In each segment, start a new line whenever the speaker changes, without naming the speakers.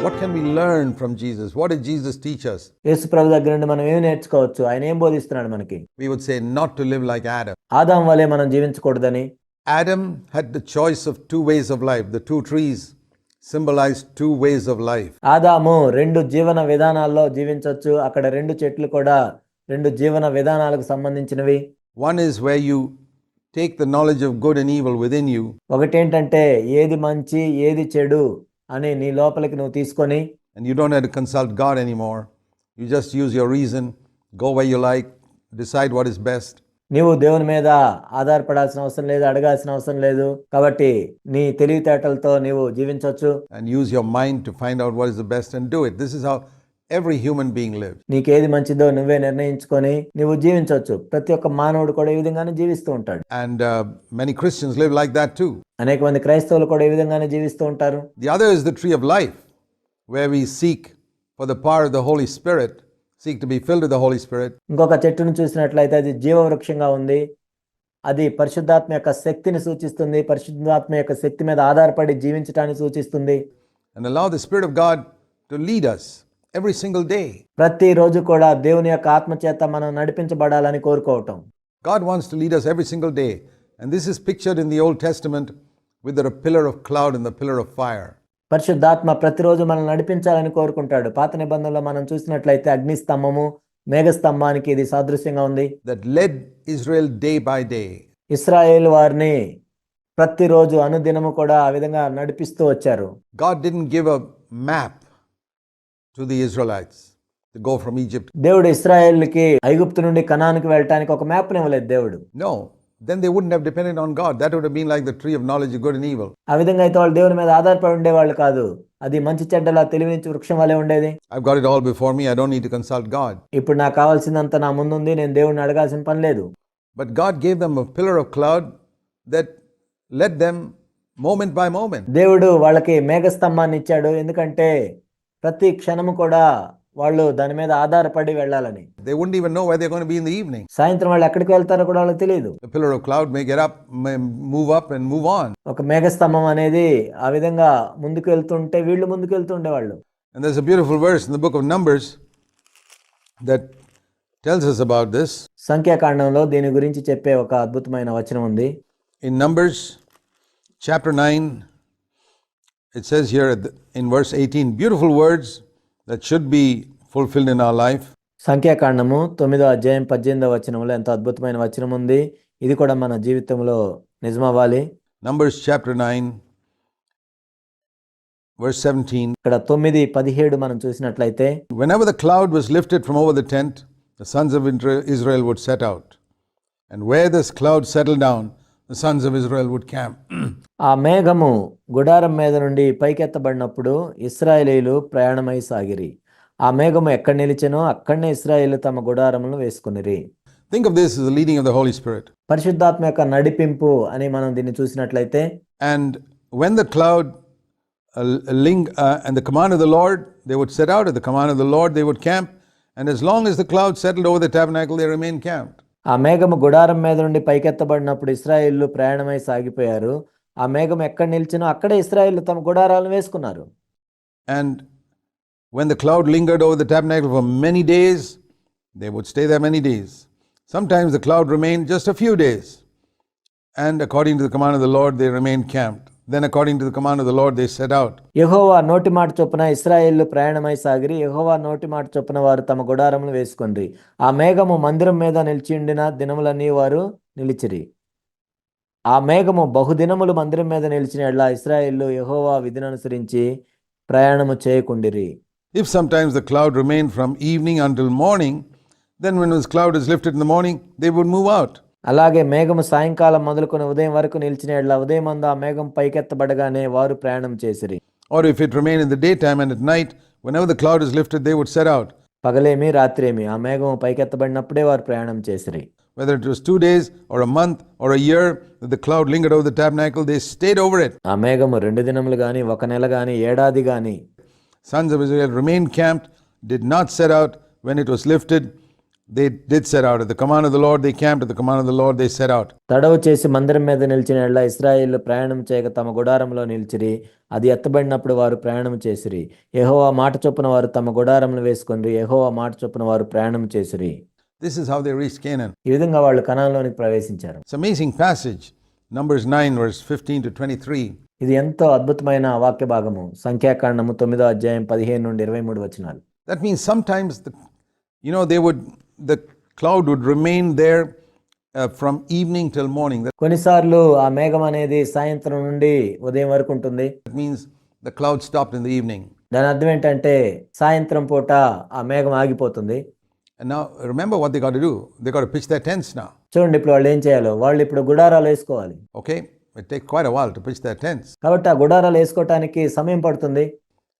What can we learn from Jesus? What did Jesus teach us?
యేసు ప్రభు దగ్గర నుండి మనం ఏమి నేర్చుకోవచ్చు? ఆయన ఏం బోధిస్తున్నాడు మనకి?
We would say not to live like Adam.
Adam వలె మనం జీవించకూడదని.
Adam had the choice of two ways of life. The two trees symbolized two ways of life.
ఆదాము రెండు జీవన విధానాల్లో జీవించవచ్చు. అక్కడ రెండు చెట్లు కూడా రెండు జీవన విధానాలకు సంబంధించినవి.
One is where you take the knowledge of good and evil within you.
ఒకటేంటంటే ఏది మంచి ఏది చెడు అని నీ లోపలికి నువ్వు తీసుకొని,
and you don't have to consult God anymore. You just use your reason, go where you like, decide what is best.
నీవు దేవుని మీద ఆధారపడాల్సిన అవసరం లేదు, అడగాల్సిన అవసరం లేదు. కాబట్టి నీ తెలివితేటలతో నీవు జీవించవచ్చు.
And use your mind to find out what is the best and do it. This is how every human being lives.
నీకేది మంచిదో నువ్వే నిర్ణయించుకొని నువ్వు జీవించవచ్చు. ప్రతి ఒక్క మానవుడు కూడా ఈ విధంగానే జీవిస్తూ ఉంటాడు.
And many Christians live like that too.
అనేక మంది క్రైస్తవులు కూడా ఈ విధంగానే జీవిస్తూ ఉంటారు.
The other is the tree of life, where we seek for the power of the Holy Spirit, seek to be filled with the Holy Spirit.
ఇంకొక చెట్టును చూసినట్లయితే అది జీవవృక్షంగా ఉంది. అది పరిశుద్ధాత్మ యొక్క శక్తిని సూచిస్తుంది. పరిశుద్ధాత్మ యొక్క శక్తి మీద ఆధారపడి జీవించటాన్ని సూచిస్తుంది.
And allow the Spirit of God to lead us every single day.
ప్రతిరోజు కూడా దేవుని యొక్క ఆత్మ చేత మనం నడిపించబడాలని కోరుకోవటం.
God wants to lead us every single day. And this is pictured in the Old Testament with the pillar of cloud and the pillar of fire.
పరిశుద్ధాత్మ ప్రతిరోజు మనం నడిపించాలని కోరుకుంటాడు. పాత నిబంధనలో మనం చూసినట్లయితే అగ్ని స్తంభము, మేఘ స్తంభానికి ఇది సాదృశ్యంగా ఉంది.
That led Israel day by day.
ఇశ్రాయేలు వారిని ప్రతిరోజు అనుదినము కూడా ఆ విధంగా నడిపిస్తూ వచ్చారు.
God didn't give a map to the Israelites to go from Egypt.
దేవుడు ఇశ్రాయేలుకి ఐగుప్తు నుండి కనానుకి వెళ్ళటానికి ఒక మ్యాప్ ఇవ్వలేదు దేవుడు.
No, then they wouldn't have depended on God. That would have been like the tree of knowledge of good and evil.
ఆ విధంగా అయితే వాళ్ళు దేవుని మీద ఆధారపడి ఉండేవాళ్ళు కాదు. అది మంచి చెడ్డల తెలివించి వృక్షం వలె ఉండేది.
I've got it all before me. I don't need to consult God.
ఇప్పుడు నాకు కావాల్సిందంతా నా ముందుంది, నేను దేవుడిని అడగాల్సిన పని లేదు.
But God gave them a pillar of cloud that led them moment by moment.
దేవుడు వాళ్ళకి మేఘ స్తంభాన్ని ఇచ్చాడు. ఎందుకంటే ప్రతి క్షణము కూడా వాళ్ళు దాని మీద ఆధారపడి వెళ్ళాలని.
They wouldn't even know where they're going to be in the evening.
సాయంత్రం వాళ్ళు ఎక్కడికి వెళ్తారో కూడా వాళ్ళకి తెలియదు.
The pillar of cloud may get up, may move up and move on.
ఒక మేఘ స్తంభం అనేది ఆ విధంగా ముందుకు వెళ్తుంటే వీళ్ళు ముందుకు వెళ్తుండేవాళ్ళు.
And there's a beautiful verse in the book of Numbers that tells us about this.
సంఖ్యాకాండంలో దీని గురించి చెప్పే ఒక అద్భుతమైన వచనం ఉంది.
In Numbers chapter 9, it says here in verse 18, beautiful words that should be fulfilled in our life.
సంఖ్యాకాండము 9వ అధ్యాయం 18వ వచనంలో ఎంతో అద్భుతమైన వచనం ఉంది. ఇది కూడా మన జీవితంలో నిజమవ్వాలి.
Numbers chapter 9 verse 17.
ఇక్కడ 9:17 మనం చూసినట్లయితే,
whenever the cloud was lifted from over the tent, the sons of Israel would set out, and where this cloud settled down, the sons of Israel would camp.
ఆ మేఘము గుడారం మీద నుండి పైకెత్తబడినప్పుడు ఇశ్రాయేలీయులు ప్రయాణమై సాగిరి. ఆ మేఘము ఎక్కడ నిలిచెనో అక్కడనే ఇశ్రాయేలు తమ గుడారములను వేసుకునిరి.
Think of this as the leading of the Holy Spirit.
పరిశుద్ధాత్మ యొక్క నడిపింపు అని మనం దీన్ని చూసినట్లయితే,
and when the cloud and the command of the Lord, they would set out. At the command of the Lord they would camp, and as long as the cloud settled over the tabernacle, they remained camped.
ఆ మేఘము గుడారం మీద నుండి పైకెత్తబడినప్పుడు ఇశ్రాయేలు ప్రయాణమై సాగిపోయారు. ఆ మేఘం ఎక్కడ నిలిచినో అక్కడే ఇశ్రాయేలు తమ గుడారాలను వేసుకున్నారు.
And when the cloud lingered over the tabernacle for many days, they would stay there many days. Sometimes the cloud remained just a few days, and according to the command of the Lord they remained camped. Then according to the command of the Lord they set out.
యెహోవా నోటి మాట చొప్పున ఇశ్రాయేలు ప్రయాణమై సాగిరి. యెహోవా నోటి మాట చొప్పున వారు తమ గుడారములు వేసుకొండ్రి. ఆ మేఘము మందిరం మీద నిలిచి ఉండిన దినములన్నీ వారు నిలిచిరి. ఆ మేఘము బహుదినములు మందిరం మీద నిలిచిన ఎడల ఇశ్రాయేలు యెహోవా విధిని అనుసరించి ప్రయాణము చేయకుండిరి.
If sometimes the cloud remained from evening until morning, then when this cloud is lifted in the morning, they would move out.
అలాగే మేఘము సాయంకాలం మొదలుకొని ఉదయం వరకు నిలిచిన ఎడల ఉదయం అందు ఆ మేఘం పైకెత్తబడగానే వారు ప్రయాణం చేసిరి.
Or if it remained in the daytime and at night, whenever the cloud is lifted, they would set out.
పగలేమి రాత్రేమి ఆ మేఘం పైకెత్తబడినప్పుడే వారు ప్రయాణం చేసిరి.
Whether it was 2 days or a month or a year that the cloud lingered over the tabernacle, they stayed over it.
ఆ మేఘము 2 దినములు గాని, 1 నెల గాని, ఏడాది గాని,
Sons of Israel remained camped, did not set out when it was lifted. they did set out. At the command of the Lord, they camped. At the command of the Lord, they set out.
తడవు చేసి మందిరం మీద నిలిచిన యెడల ఇశ్రాయేలు ప్రయాణం చేయక తమ గుడారంలో నిలిచిరి. అది ఎత్తబడినప్పుడు వారు ప్రయాణం చేసిరి. యెహోవా మాట చొప్పున వారు తమ గుడారములు వేసుకొనిరి. యెహోవా మాట చొప్పున వారు ప్రయాణం చేసిరి.
This is how they reached Canaan.
ఈ విధంగా వాళ్ళు కనాన్లోనికి ప్రవేశించారు.
It's an amazing passage. Numbers 9, verse 15 to 23.
ఇది ఎంతో అద్భుతమైన వాక్య భాగము. సంఖ్యాకాండము 9వ అధ్యాయం 15 నుండి 23 వచనాలు.
That means sometimes the cloud would remain there from evening till morning.
కొన్నిసార్లు ఆ మేఘం అనేది సాయంత్రం నుండి ఉదయం వరకు ఉంటుంది.
That means the cloud stopped in the evening.
దాని అర్థం ఏంటంటే సాయంత్రం పూట ఆ మేఘం ఆగిపోతుంది.
And now remember what they got to do. They got to pitch their tents now.
చూడండి ఇప్పుడు వాళ్ళు ఏం చేయాలో, వాళ్ళు ఇప్పుడు గుడారాలు వేసుకోవాలి.
Okay? It takes quite a while to pitch their tents.
కాబట్టి ఆ గుడారాలు వేసుకోవటానికి సమయం పడుతుంది.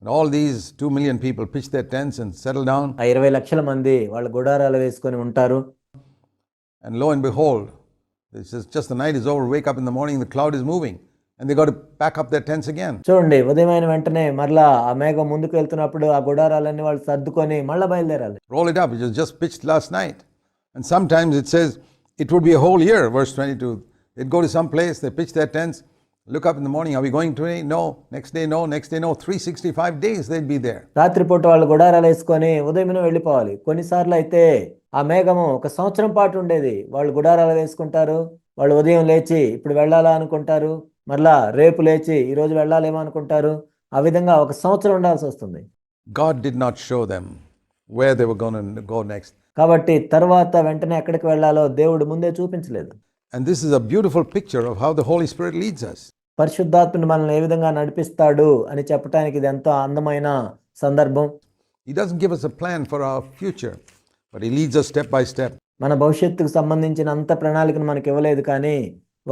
And all these 2 million people pitch their tents and settle down.
ఆ 20 లక్షల మంది వాళ్ళ గుడారాలు వేసుకొని ఉంటారు.
And lo and behold, this is just the night is over, wake up in the morning, the cloud is moving. And they got to pack up their tents again.
చూడండి ఉదయమైన వెంటనే మరలా ఆ మేఘం ముందుకు వెళ్తున్నప్పుడు ఆ గుడారాలన్నీ వాళ్ళు సర్దుకొని మళ్ళీ బయలుదేరాలి.
Roll it up. It was just pitched last night. And sometimes it says it would be a whole year, verse 22. They'd go to some place, they pitch their tents, look up in the morning, are we going today? No. Next day, no. Next day, no. 365 days they'd be there.
రాత్రిపూట వాళ్ళు గుడారాలు వేసుకొని ఉదయమే వెళ్ళిపోవాలి. కొన్నిసార్లు అయితే ఆ మేఘము 1 సంవత్సరం పాటు ఉండేది. వాళ్ళు గుడారాలు వేసుకుంటారు, వాళ్ళు ఉదయం లేచి ఇప్పుడు వెళ్ళాలా అనుకుంటారు, మరలా రేపు లేచి ఈరోజు వెళ్ళాలేమో అనుకుంటారు. ఆ విధంగా 1 సంవత్సరం ఉండాల్సి వస్తుంది.
God did not show them where they were going to go next.
కాబట్టి తర్వాత వెంటనే ఎక్కడికి వెళ్ళాలో దేవుడు ముందే చూపించలేదు.
And this is a beautiful picture of how the Holy Spirit leads us.
పరిశుద్ధాత్ముడు మనల్ని ఏ విధంగా నడిపిస్తాడు అని చెప్పడానికి ఇది ఎంతో అందమైన సందర్భం.
He doesn't give us a plan for our future, but He leads us step by step.
మన భవిష్యత్తుకు సంబంధించిన అంత ప్రణాళికను మనకి ఇవ్వలేదు, కానీ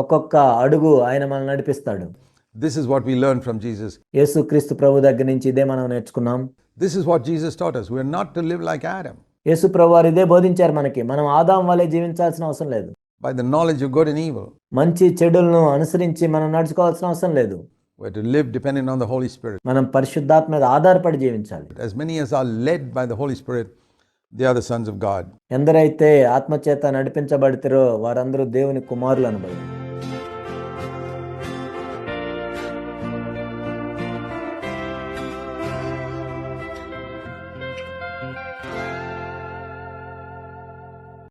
ఒక్కొక్క అడుగు ఆయన మనల్ని నడిపిస్తాడు.
This is what we learned from Jesus.
యేసుక్రీస్తు ప్రభు దగ్గర నుంచి ఇదే మనం నేర్చుకున్నాం.
This is what Jesus taught us. We are not to live like Adam,
యేసు ప్రభు వారు ఇదే బోధించారు మనకి. మనం ఆదాం వలె జీవించాల్సిన అవసరం లేదు.
by the knowledge of good and evil.
మంచి చెడులను అనుసరించి మనం నడుచుకోవాల్సిన అవసరం లేదు.
We're to live dependent on the Holy Spirit.
మనం పరిశుద్ధాత్మ మీద ఆధారపడి జీవించాలి.
As many as are led by the Holy Spirit, they are the sons of God.
ఎందరైతే ఆత్మచేత నడిపించబడితారో వారందరూ దేవుని కుమారులు అనబడును.